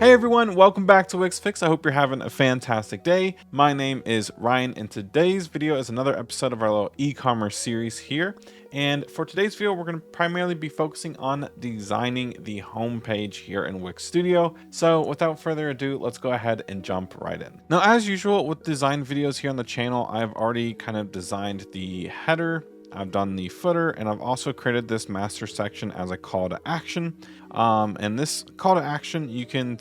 Hey everyone, welcome back to Wix Fix. I hope you're having a fantastic day. My name is Ryan, and today's video is another episode of our little e-commerce series here. And for today's video, we're going to primarily be focusing on designing the homepage here in Wix Studio. So without further ado, let's go ahead and jump right in. Now, as usual with design videos here on the channel, I've already kind of designed the header, I've done the footer, and I've also created this master section as a call to action. And this call to action, you can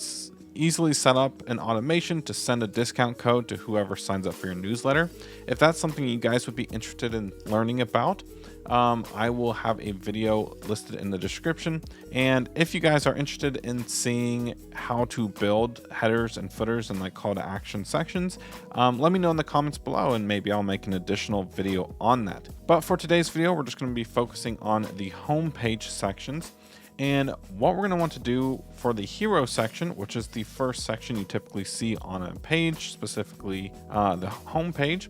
easily set up an automation to send a discount code to whoever signs up for your newsletter. If that's something you guys would be interested in learning about, I will have a video listed in the description. And if you guys are interested in seeing how to build headers and footers and like call to action sections, let me know in the comments below and maybe I'll make an additional video on that. But for today's video, we're just going to be focusing on the homepage sections. And what we're going to want to do for the hero section, which is the first section you typically see on a page, specifically the home page,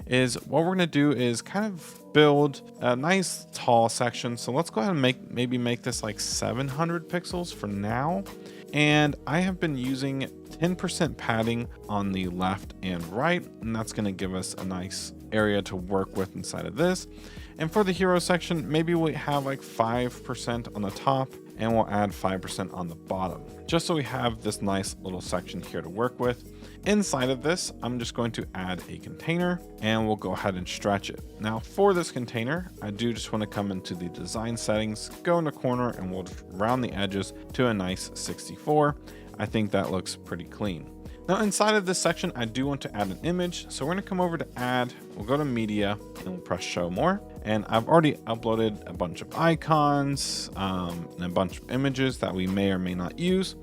is what we're going to do is kind of build a nice tall section. So let's go ahead and maybe make this like 700 pixels for now. And I have been using 10% padding on the left and right, and that's going to give us a nice area to work with inside of this. And for the hero section, maybe we have like 5% on the top and we'll add 5% on the bottom, just so we have this nice little section here to work with. Inside of this, I'm just going to add a container and we'll go ahead and stretch it. Now for this container, I do just want to come into the design settings, go in the corner, and we'll round the edges to a nice 64. I think that looks pretty clean. Now inside of this section, I do want to add an image. So we're going to come over to add, we'll go to media and we'll press show more. And I've already uploaded a bunch of icons and a bunch of images that we may or may not use.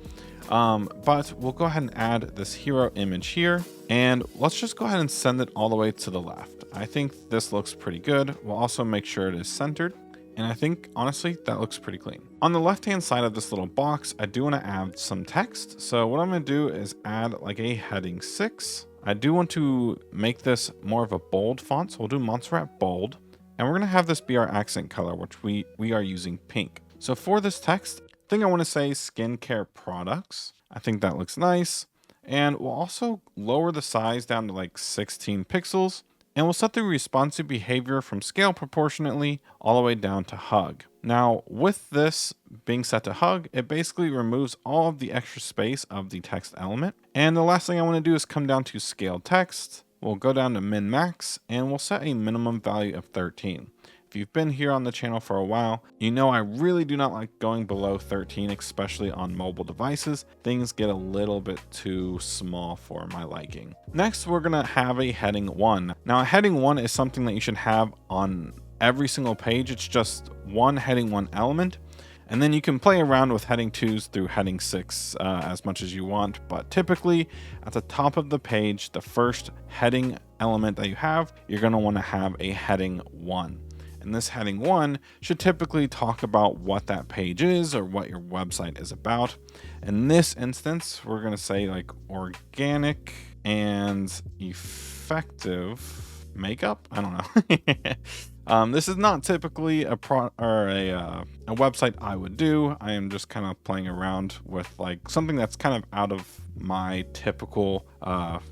But we'll go ahead and add this hero image here, and let's just go ahead and send it all the way to the left. I think this looks pretty good. We'll also make sure it is centered. And I think, honestly, that looks pretty clean. On the left-hand side of this little box, I do want to add some text. So what I'm going to do is add like a heading 6. I do want to make this more of a bold font. So we'll do Montserrat bold. And we're going to have this be our accent color, which we are using pink. So for this text, I think I want to say skincare products. I think that looks nice. And we'll also lower the size down to like 16 pixels. And we'll set the responsive behavior from scale proportionately all the way down to hug. Now, with this being set to hug, it basically removes all of the extra space of the text element. And the last thing I want to do is come down to scale text. We'll go down to min max and we'll set a minimum value of 13. If you've been here on the channel for a while, you know I really do not like going below 13, especially on mobile devices. Things get a little bit too small for my liking. Next, we're gonna have a heading 1. Now, a heading 1 is something that you should have on every single page. It's just one heading 1 element. And then you can play around with heading 2s through heading 6 as much as you want. But typically at the top of the page, the first heading element that you have, you're gonna wanna have a heading 1. And this heading 1 should typically talk about what that page is or what your website is about. In this instance, we're going to say like organic and effective makeup. I don't know. This is not typically a website I would do. I am just kind of playing around with like something that's kind of out of my typical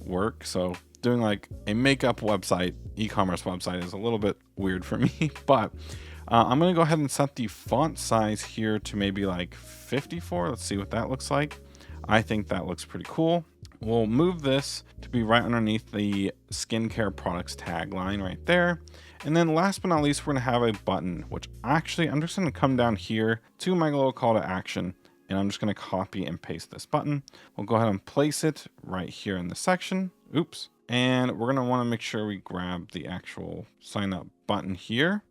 work. So doing like a makeup website, e-commerce website is a little bit weird for me, but I'm going to go ahead and set the font size here to maybe like 54. Let's see what that looks like. I think that looks pretty cool. We'll move this to be right underneath the skincare products tagline right there. And then last but not least, we're going to have a button, which actually I'm just going to come down here to my little call to action. And I'm just going to copy and paste this button. We'll go ahead and place it right here in the section. Oops. And we're going to want to make sure we grab the actual sign up button here.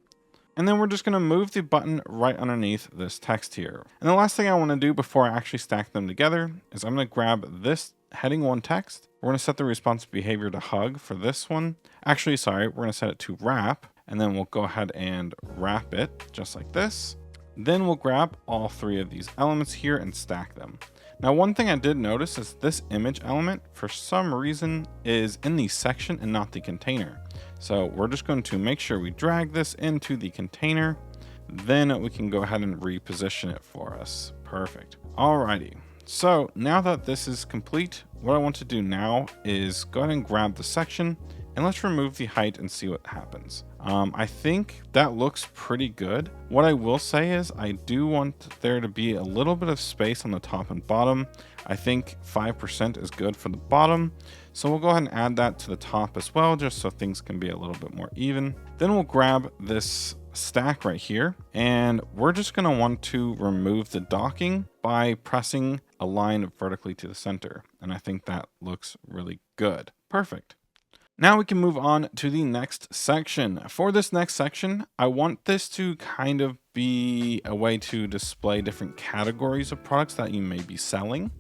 And then we're just going to move the button right underneath this text here. And the last thing I want to do before I actually stack them together is I'm going to grab this heading 1 text. We're going to set the responsive behavior to hug for this one. Actually, sorry, we're going to set it to wrap. And then we'll go ahead and wrap it just like this. Then we'll grab all 3 of these elements here and stack them. Now, one thing I did notice is this image element, for some reason, is in the section and not the container. So we're just going to make sure we drag this into the container. Then we can go ahead and reposition it for us. Perfect. Alrighty. So now that this is complete, what I want to do now is go ahead and grab the section and let's remove the height and see what happens. I think that looks pretty good. What I will say is I do want there to be a little bit of space on the top and bottom. I think 5% is good for the bottom. So we'll go ahead and add that to the top as well, just so things can be a little bit more even. Then we'll grab this stack right here, and we're just going to want to remove the docking by pressing a line vertically to the center. And I think that looks really good. Perfect. Now we can move on to the next section. For this next section, I want this to kind of be a way to display different categories of products that you may be selling.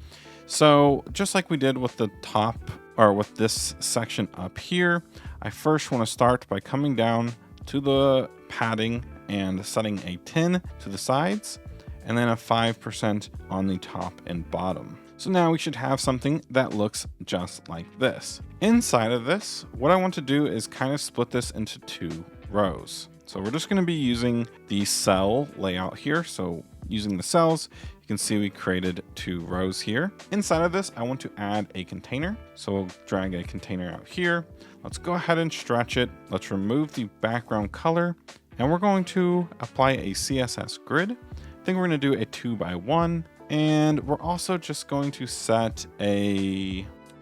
So just like we did with the top, or with this section up here, I first want to start by coming down to the padding and setting a 10 to the sides and then a 5% on the top and bottom. So now we should have something that looks just like this. Inside of this, what I want to do is kind of split this into 2 rows. So we're just going to be using the cell layout here. So using the cells, you can see we created 2 rows here. Inside of this, I want to add a container. So we'll drag a container out here. Let's go ahead and stretch it. Let's remove the background color, and we're going to apply a CSS grid. I think we're going to do a 2x1, and we're also just going to set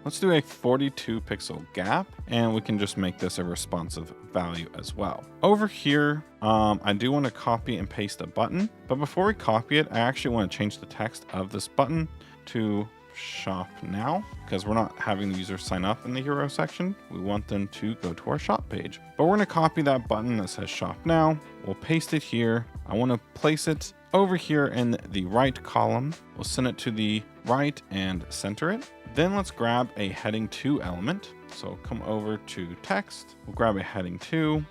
let's do a 42 pixel gap, and we can just make this a responsive value as well. Over here, I do want to copy and paste a button, but before we copy it, I actually want to change the text of this button to shop now, because we're not having the user sign up in the hero section. We want them to go to our shop page, but we're going to copy that button that says shop now. We'll paste it here. I want to place it over here in the right column. We'll send it to the right and center it. Then let's grab a heading 2 element. So come over to text. We'll grab a heading 2.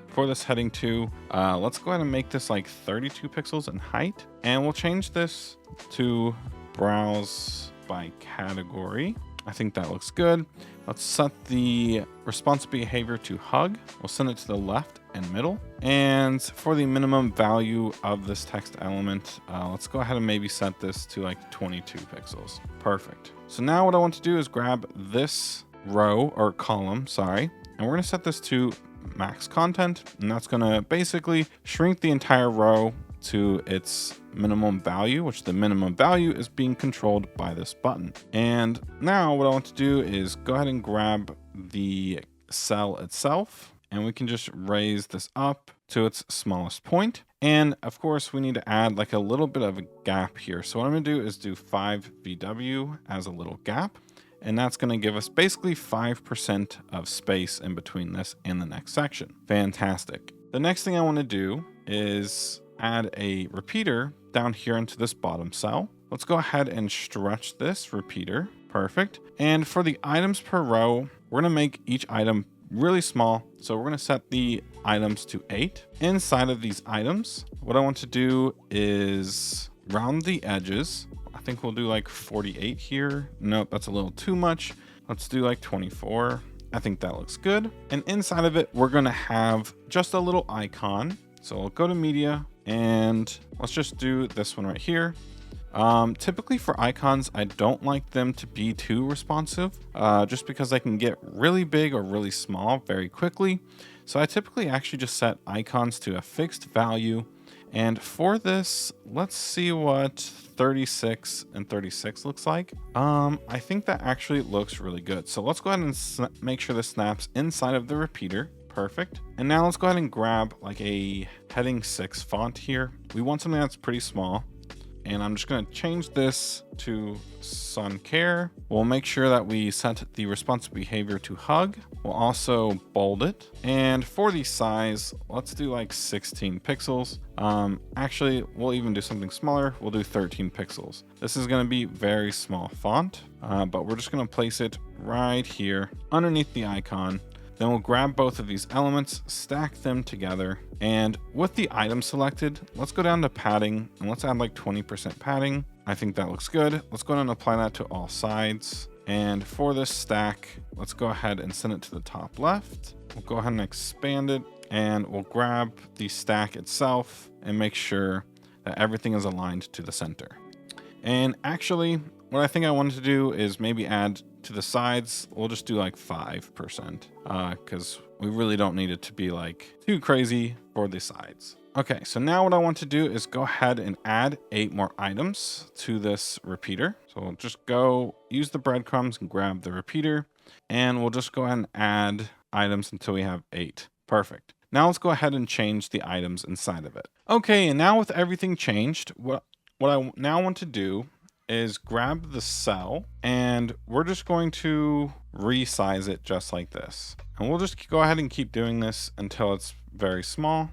For this heading 2, let's go ahead and make this like 32 pixels in height. And we'll change this to browse by category. I think that looks good. Let's set the responsive behavior to hug. We'll send it to the left and middle. And for the minimum value of this text element, let's go ahead and maybe set this to like 22 pixels. Perfect. So now what I want to do is grab this row or column, and we're going to set this to max content. And that's going to basically shrink the entire row to its minimum value, which the minimum value is being controlled by this button. And now what I want to do is go ahead and grab the cell itself, and we can just raise this up to its smallest point. And of course, we need to add like a little bit of a gap here. So what I'm going to do is do 5 VW as a little gap. And that's going to give us basically 5% of space in between this and the next section. Fantastic. The next thing I want to do is add a repeater down here into this bottom cell. Let's go ahead and stretch this repeater. Perfect. And for the items per row, we're going to make each item really small. So we're going to set the items to 8. Inside of these items, what I want to do is round the edges. I think we'll do like 48 here. Nope, that's a little too much. Let's do like 24. I think that looks good. And inside of it, we're going to have just a little icon. So we'll go to media, and let's just do this one right here. Typically for icons, I don't like them to be too responsive, just because they can get really big or really small very quickly. So I typically actually just set icons to a fixed value. And for this, let's see what 36 and 36 looks like. I think that actually looks really good. So let's go ahead and make sure this snaps inside of the repeater. Perfect. And now let's go ahead and grab like a heading 6 font here. We want something that's pretty small. And I'm just going to change this to sun care. We'll make sure that we set the responsive behavior to hug. We'll also bold it. And for the size, let's do like 16 pixels. Actually, we'll even do something smaller. We'll do 13 pixels. This is going to be very small font, but we're just going to place it right here underneath the icon. Then we'll grab both of these elements, stack them together, and with the item selected, let's go down to padding and let's add like 20% padding. I think that looks good. Let's go ahead and apply that to all sides. And for this stack, let's go ahead and send it to the top left. We'll go ahead and expand it, and we'll grab the stack itself and make sure that everything is aligned to the center. And actually, what I think I wanted to do is maybe add to the sides. We'll just do like 5%, because we really don't need it to be like too crazy for the sides. Okay, so now what I want to do is go ahead and add 8 more items to this repeater. So we'll just go use the breadcrumbs and grab the repeater, and we'll just go ahead and add items until we have 8. Perfect. Now let's go ahead and change the items inside of it. Okay, and now with everything changed, what I now want to do is grab the cell, and we're just going to resize it just like this. And we'll just go ahead and keep doing this until it's very small.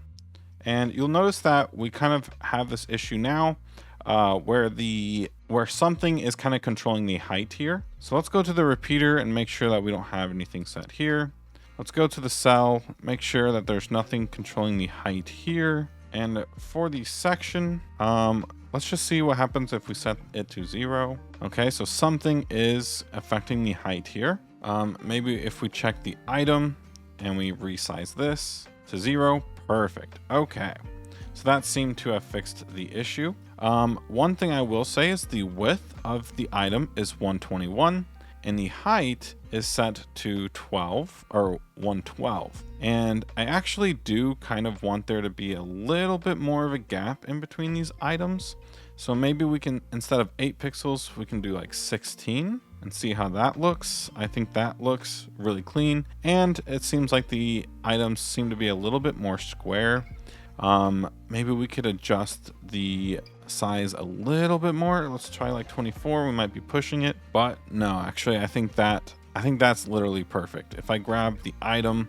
And you'll notice that we kind of have this issue now where something is kind of controlling the height here. So let's go to the repeater and make sure that we don't have anything set here. Let's go to the cell, make sure that there's nothing controlling the height here. And for the section, let's just see what happens if we set it to 0. Okay, so something is affecting the height here. Maybe if we check the item and we resize this to 0, perfect. Okay, so that seemed to have fixed the issue. One thing I will say is the width of the item is 121 and the height is set to 12 or 112. And I actually do kind of want there to be a little bit more of a gap in between these items. So maybe we can, instead of 8 pixels, we can do like 16 and see how that looks. I think that looks really clean. And it seems like the items seem to be a little bit more square. Maybe we could adjust the size a little bit more. Let's try like 24. We might be pushing it, but no, actually, I think that's literally perfect. If I grab the item,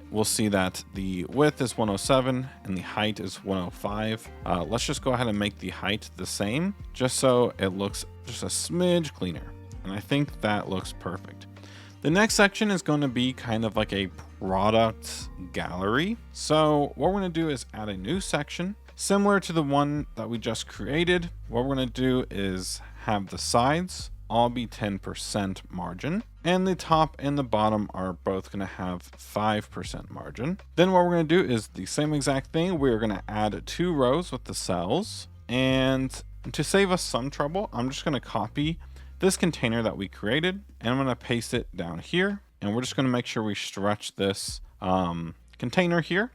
we'll see that the width is 107 and the height is 105. Let's just go ahead and make the height the same, just so it looks just a smidge cleaner. And I think that looks perfect. The next section is going to be kind of like a product gallery. So what we're going to do is add a new section similar to the one that we just created. What we're going to do is have the sides all be 10% margin, and the top and the bottom are both going to have 5% margin. Then what we're going to do is the same exact thing. We're going to add 2 rows with the cells, and to save us some trouble, I'm just going to copy this container that we created, and I'm going to paste it down here, and we're just going to make sure we stretch this container here,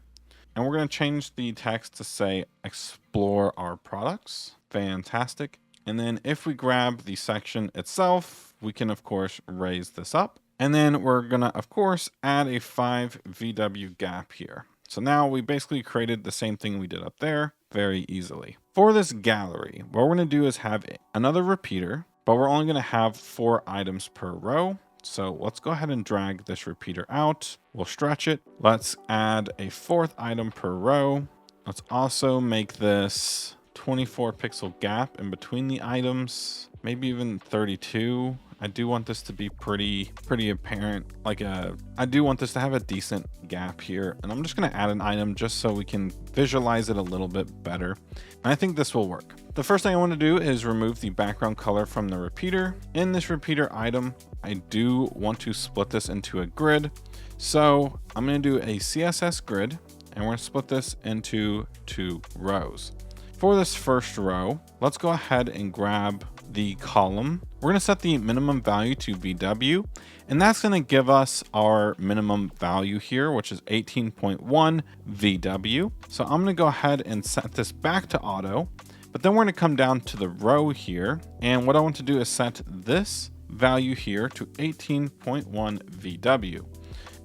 and we're going to change the text to say explore our products. Fantastic. And then if we grab the section itself, we can of course raise this up, and then we're going to of course add a 5 VW gap here. So now we basically created the same thing we did up there very easily. For this gallery, what we're going to do is have another repeater, but we're only going to have 4 items per row. So let's go ahead and drag this repeater out. We'll stretch it. Let's add a 4th item per row. Let's also make this 24 pixel gap in between the items, maybe even 32. I do want this to be pretty apparent. I do want this to have a decent gap here, and I'm just going to add an item just so we can visualize it a little bit better. And I think this will work. The first thing I want to do is remove the background color from the repeater. In this repeater item, I do want to split this into a grid. So I'm going to do a CSS grid, and we're going to split this into 2 rows. For this first row, let's go ahead and grab the column. We're going to set the minimum value to VW, and that's going to give us our minimum value here, which is 18.1 VW. So I'm going to go ahead and set this back to auto, but then we're going to come down to the row here. And what I want to do is set this value here to 18.1 VW.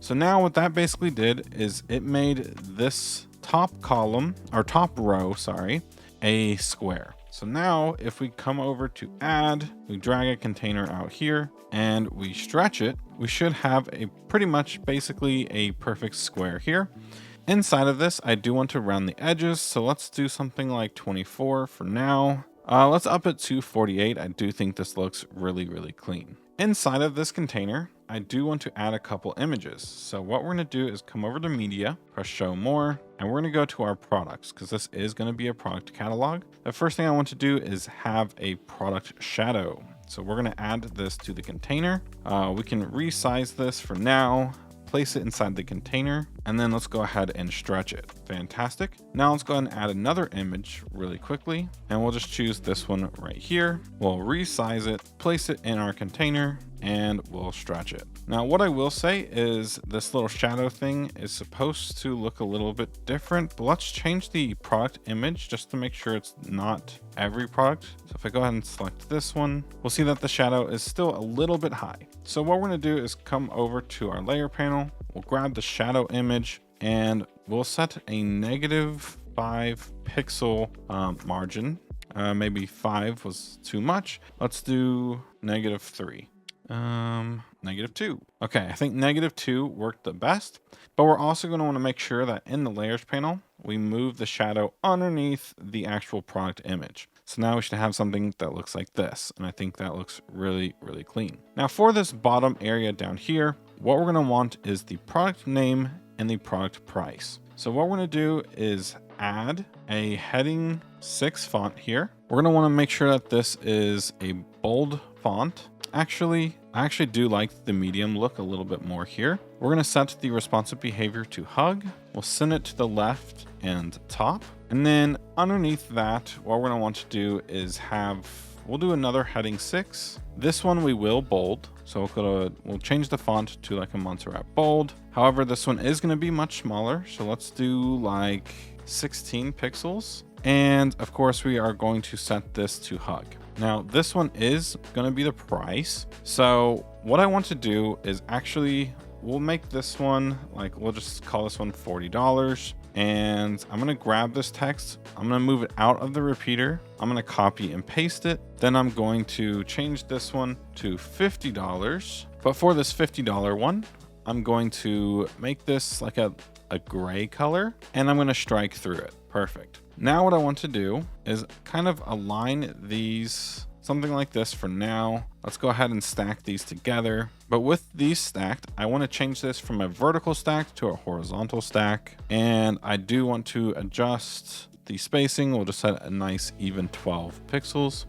So now what that basically did is it made this top column, or top row, sorry, a square. So now if we come over to add, we drag a container out here and we stretch it, we should have a pretty much basically a perfect square here. Inside of this, I do want to round the edges. So let's do something like 24 for now. Let's up it to 48. I do think this looks really clean. Inside of this container, I do want to add a couple images. So what we're going to do is come over to media, press show more, and we're going to go to our products because this is going to be a product catalog. The first thing I want to do is have a product shadow. So we're going to add this to the container. We can resize this for now, place it inside the container, and then let's go ahead and stretch it. Fantastic. Now let's go ahead and add another image really quickly, and we'll just choose this one right here. We'll resize it, place it in our container, and we'll stretch it. Now, what I will say is this little shadow thing is supposed to look a little bit different, but let's change the product image just to make sure it's not every product. So if I go ahead and select this one, we'll see that the shadow is still a little bit high. So what we're gonna do is come over to our layer panel, we'll grab the shadow image, and we'll set a -5 pixel margin. Maybe 5 was too much. Let's do -3. -2. Okay, I think -2 worked the best, but we're also going to want to make sure that in the layers panel, we move the shadow underneath the actual product image. So now we should have something that looks like this. And I think that looks really, really clean. Now for this bottom area down here, what we're going to want is the product name and the product price. So what we're going to do is add a heading 6 font here. We're going to want to make sure that this is a bold font. I actually do like the medium look a little bit more here. We're going to set the responsive behavior to hug. We'll send it to the left and top. And then underneath that, what we're going to want to do is we'll do another heading 6. This one we will bold. So we'll change the font to like a Montserrat bold. However, this one is going to be much smaller. So let's do like 16 pixels. And of course, we are going to set this to hug. Now, this one is going to be the price. So what I want to do is we'll make this one, like, we'll just call this one $40. And I'm going to grab this text. I'm going to move it out of the repeater. I'm going to copy and paste it. Then I'm going to change this one to $50. But for this $50 one, I'm going to make this like a gray color, and I'm going to strike through it. Perfect. Now what I want to do is kind of align these something like this for now. Let's go ahead and stack these together. But with these stacked, I want to change this from a vertical stack to a horizontal stack. And I do want to adjust the spacing. We'll just set a nice even 12 pixels.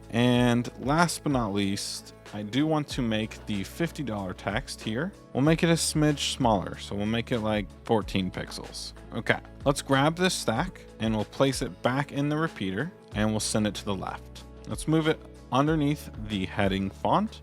And last but not least, I do want to make the $50 text here. We'll make it a smidge smaller. So we'll make it like 14 pixels. Okay, let's grab this stack and we'll place it back in the repeater and we'll send it to the left. Let's move it underneath the heading font.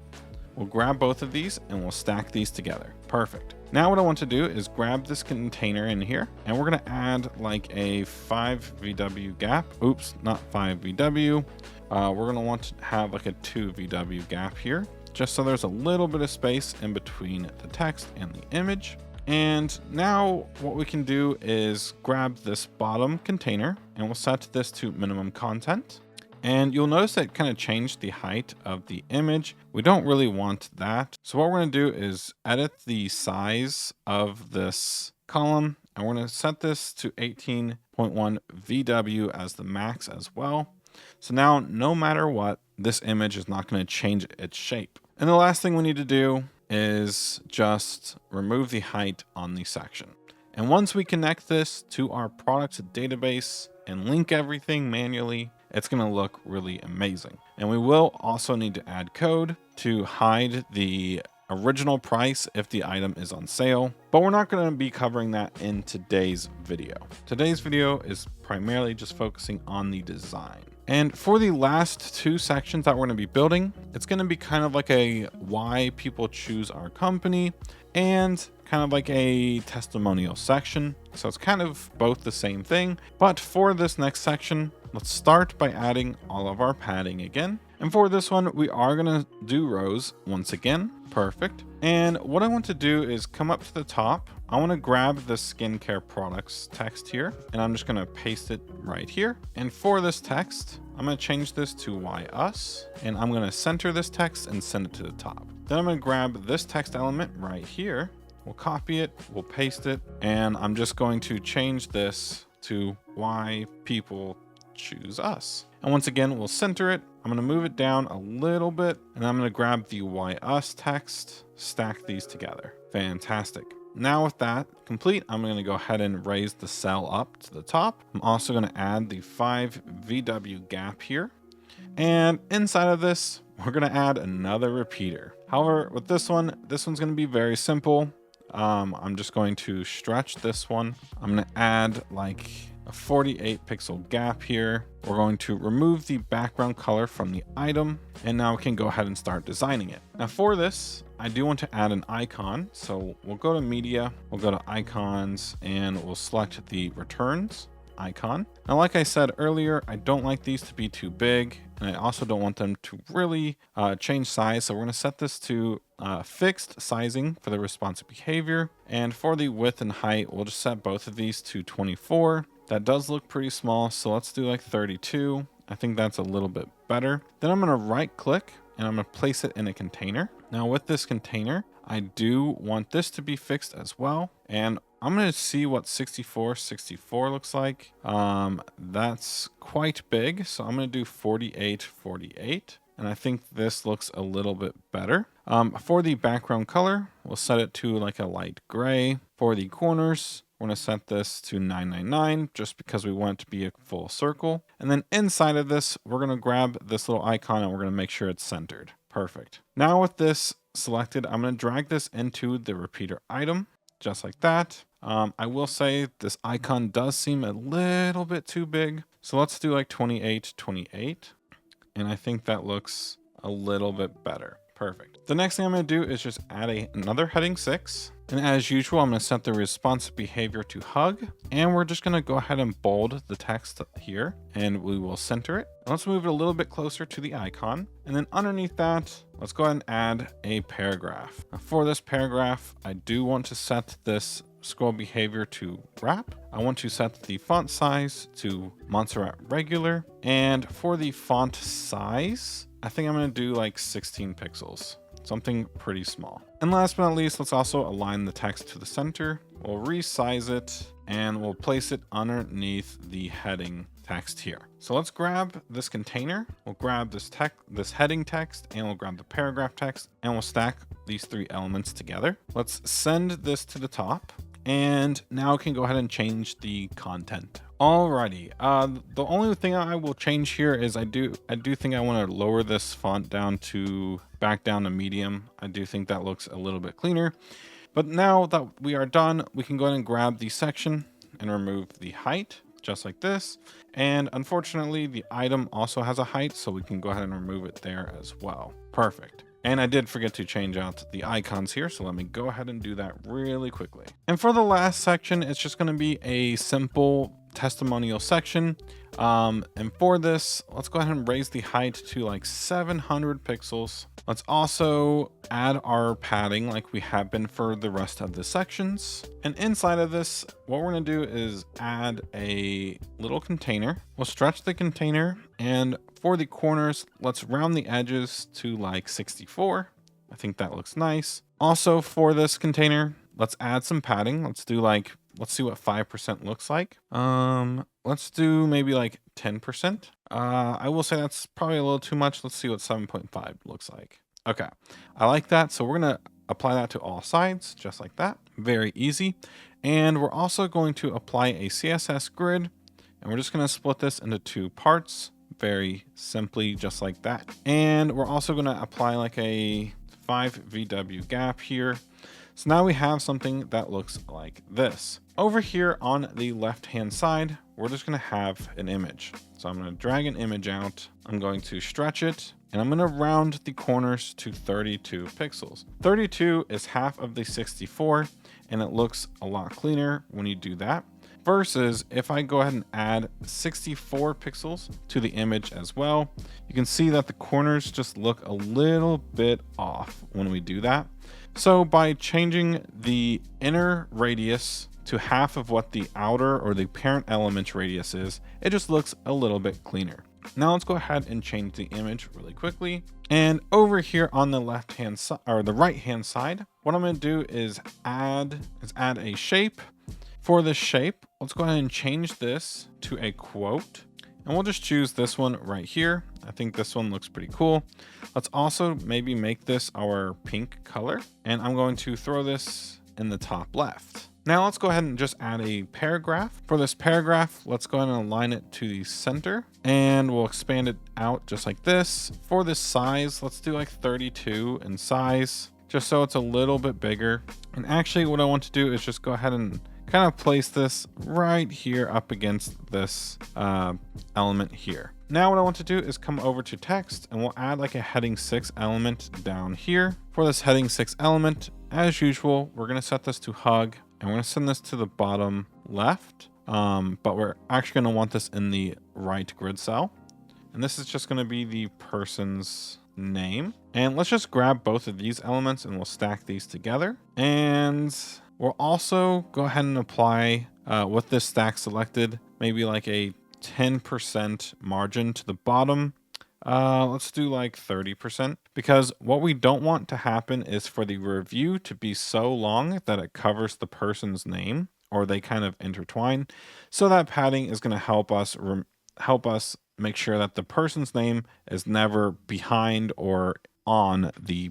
We'll grab both of these and we'll stack these together. Perfect. Now what I want to do is grab this container in here and we're going to add like a 5 VW gap. Oops, not 5 VW. We're going to want to have like a 2 VW gap here, just so there's a little bit of space in between the text and the image. And now what we can do is grab this bottom container and we'll set this to minimum content. And you'll notice that it kind of changed the height of the image. We don't really want that. So what we're going to do is edit the size of this column. And we're going to set this to 18.1 VW as the max as well. So now no matter what, this image is not going to change its shape. And the last thing we need to do is just remove the height on the section. And once we connect this to our product database and link everything manually, it's going to look really amazing. And we will also need to add code to hide the original price if the item is on sale, but we're not going to be covering that in today's video. Today's video is primarily just focusing on the design. And for the last two sections that we're going to be building, it's going to be kind of like a why people choose our company and kind of like a testimonial section. So it's kind of both the same thing. But for this next section, let's start by adding all of our padding again. And for this one, we are going to do rows once again. Perfect. And what I want to do is come up to the top. I want to grab the skincare products text here, and I'm just going to paste it right here. And for this text, I'm going to change this to why us, and I'm going to center this text and send it to the top. Then I'm going to grab this text element right here. We'll copy it, we'll paste it, and I'm just going to change this to why people choose us. And once again, we'll center it. I'm going to move it down a little bit, and I'm going to grab the why us text, stack these together. Fantastic. Now with that complete, I'm going to go ahead and raise the cell up to the top. I'm also going to add the 5 VW gap here. And inside of this, we're going to add another repeater. However, with this one's going to be very simple. I'm just going to stretch this one. I'm going to add like a 48 pixel gap here. We're going to remove the background color from the item, and now we can go ahead and start designing it. Now for this, I do want to add an icon. So we'll go to media, we'll go to icons, and we'll select the returns icon. Now, like I said earlier, I don't like these to be too big, and I also don't want them to really change size. So we're going to set this to fixed sizing for the responsive behavior. And for the width and height, we'll just set both of these to 24. That does look pretty small, so let's do like 32. I think that's a little bit better. Then I'm going to right click and I'm going to place it in a container. Now with this container, I do want this to be fixed as well. And I'm going to see what 64 looks like. That's quite big. So I'm going to do 48. And I think this looks a little bit better. For the background color, we'll set it to like a light gray. For the corners, we're going to set this to 999 just because we want it to be a full circle. And then inside of this, we're going to grab this little icon and we're going to make sure it's centered. Perfect. Now with this selected, I'm going to drag this into the repeater item just like that. I will say this icon does seem a little bit too big. So let's do like 28. And I think that looks a little bit better. Perfect. The next thing I'm going to do is just add another heading 6. And as usual, I'm going to set the responsive behavior to hug. And we're just going to go ahead and bold the text here. And we will center it. Let's move it a little bit closer to the icon. And then underneath that, let's go ahead and add a paragraph. Now for this paragraph, I do want to set this scroll behavior to wrap. I want to set the font size to Montserrat regular. And for the font size, I think I'm going to do like 16 pixels, something pretty small. And last but not least, let's also align the text to the center. We'll resize it and we'll place it underneath the heading text here. So let's grab this container. We'll grab this heading text, and we'll grab the paragraph text, and we'll stack these 3 elements together. Let's send this to the top. And now we can go ahead and change the content. Alrighty. The only thing I will change here is I do think I want to lower this font down back down to medium. I do think that looks a little bit cleaner. But now that we are done, we can go ahead and grab the section and remove the height just like this. And unfortunately, the item also has a height, so we can go ahead and remove it there as well. Perfect. And I did forget to change out the icons here, so let me go ahead and do that really quickly. And for the last section, it's just going to be a simple testimonial section. And for this, let's go ahead and raise the height to like 700 pixels. Let's also add our padding like we have been for the rest of the sections. And inside of this, what we're going to do is add a little container. We'll stretch the container, and for the corners, let's round the edges to like 64. I think that looks nice. Also for this container, let's add some padding. Let's see what 5% looks like. Let's do maybe like 10%. I will say that's probably a little too much. Let's see what 7.5 looks like. Okay, I like that. So we're gonna apply that to all sides, just like that. Very easy. And we're also going to apply a CSS grid, and we're just gonna split this into 2 parts. Very simply, just like that. And we're also gonna apply like a 5 VW gap here. So now we have something that looks like this. Over here on the left-hand side, we're just gonna have an image. So I'm gonna drag an image out. I'm going to stretch it, and I'm gonna round the corners to 32 pixels. 32 is half of the 64, and it looks a lot cleaner when you do that. Versus if I go ahead and add 64 pixels to the image as well, you can see that the corners just look a little bit off when we do that. So by changing the inner radius to half of what the outer or the parent element radius is, it just looks a little bit cleaner. Now let's go ahead and change the image really quickly. And over here on the left-hand side or the right-hand side, what I'm going to do is add a shape. For the shape, let's go ahead and change this to a quote, and we'll just choose this one right here. I think this one looks pretty cool. Let's also maybe make this our pink color, and I'm going to throw this in the top left. Now let's go ahead and just add a paragraph. For this paragraph, let's go ahead and align it to the center, and we'll expand it out just like this. For this size, let's do like 32 in size. just so it's a little bit bigger. And actually what I want to do is just go ahead and kind of place this right here up against this element here. Now what I want to do is come over to text, and we'll add like a heading 6 element down here. For this heading 6 element, as usual, we're going to set this to hug, and we're going to send this to the bottom left. But we're actually going to want this in the right grid cell. And this is just going to be the person's name. And let's just grab both of these elements and we'll stack these together. And we'll also go ahead and apply with this stack selected, maybe like a 10% margin to the bottom. Let's do like 30%, because what we don't want to happen is for the review to be so long that it covers the person's name, or they kind of intertwine. So that padding is going to help us make sure that the person's name is never behind or on the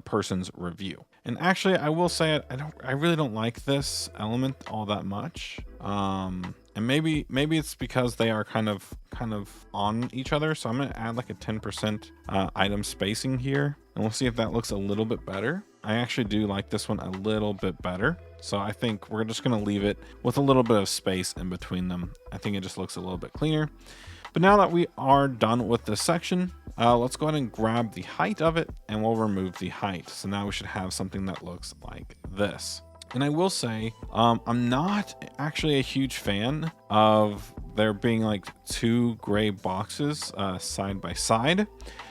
person's review. And actually, I will say I really don't like this element all that much. And maybe it's because they are kind of on each other. So I'm going to add like a 10% item spacing here, and we'll see if that looks a little bit better. I actually do like this one a little bit better. So I think we're just going to leave it with a little bit of space in between them. I think it just looks a little bit cleaner. But now that we are done with this section, let's go ahead and grab the height of it, and we'll remove the height. So now we should have something that looks like this. And I will say, I'm not actually a huge fan of there being like 2 gray boxes side by side.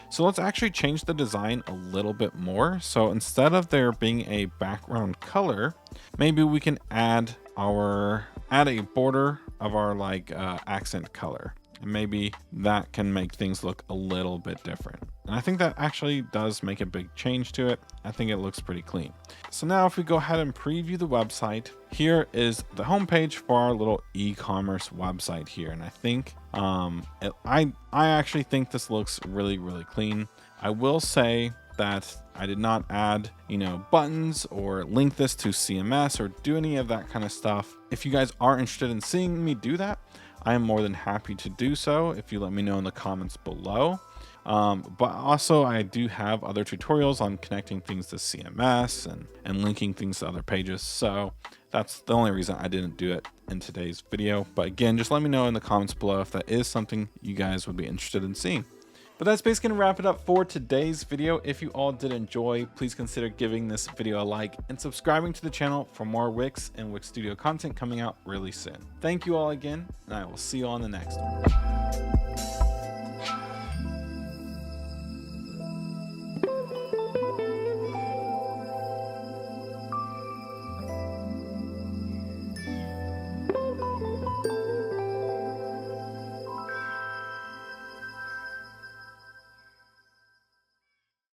So let's actually change the design a little bit more. So instead of there being a background color, maybe we can add a border of our like accent color. And maybe that can make things look a little bit different. And I think that actually does make a big change to it. I think it looks pretty clean. So now if we go ahead and preview the website, here is the homepage for our little e-commerce website here. And I think I actually think this looks really, really clean. I will say that I did not add, buttons or link this to CMS or do any of that kind of stuff. If you guys are interested in seeing me do that, I am more than happy to do so if you let me know in the comments below. But also I do have other tutorials on connecting things to CMS and linking things to other pages. So that's the only reason I didn't do it in today's video. But again, just let me know in the comments below if that is something you guys would be interested in seeing. But that's basically gonna wrap it up for today's video. If you all did enjoy, please consider giving this video a like and subscribing to the channel for more Wix and Wix Studio content coming out really soon. Thank you all again, and I will see you on the next one.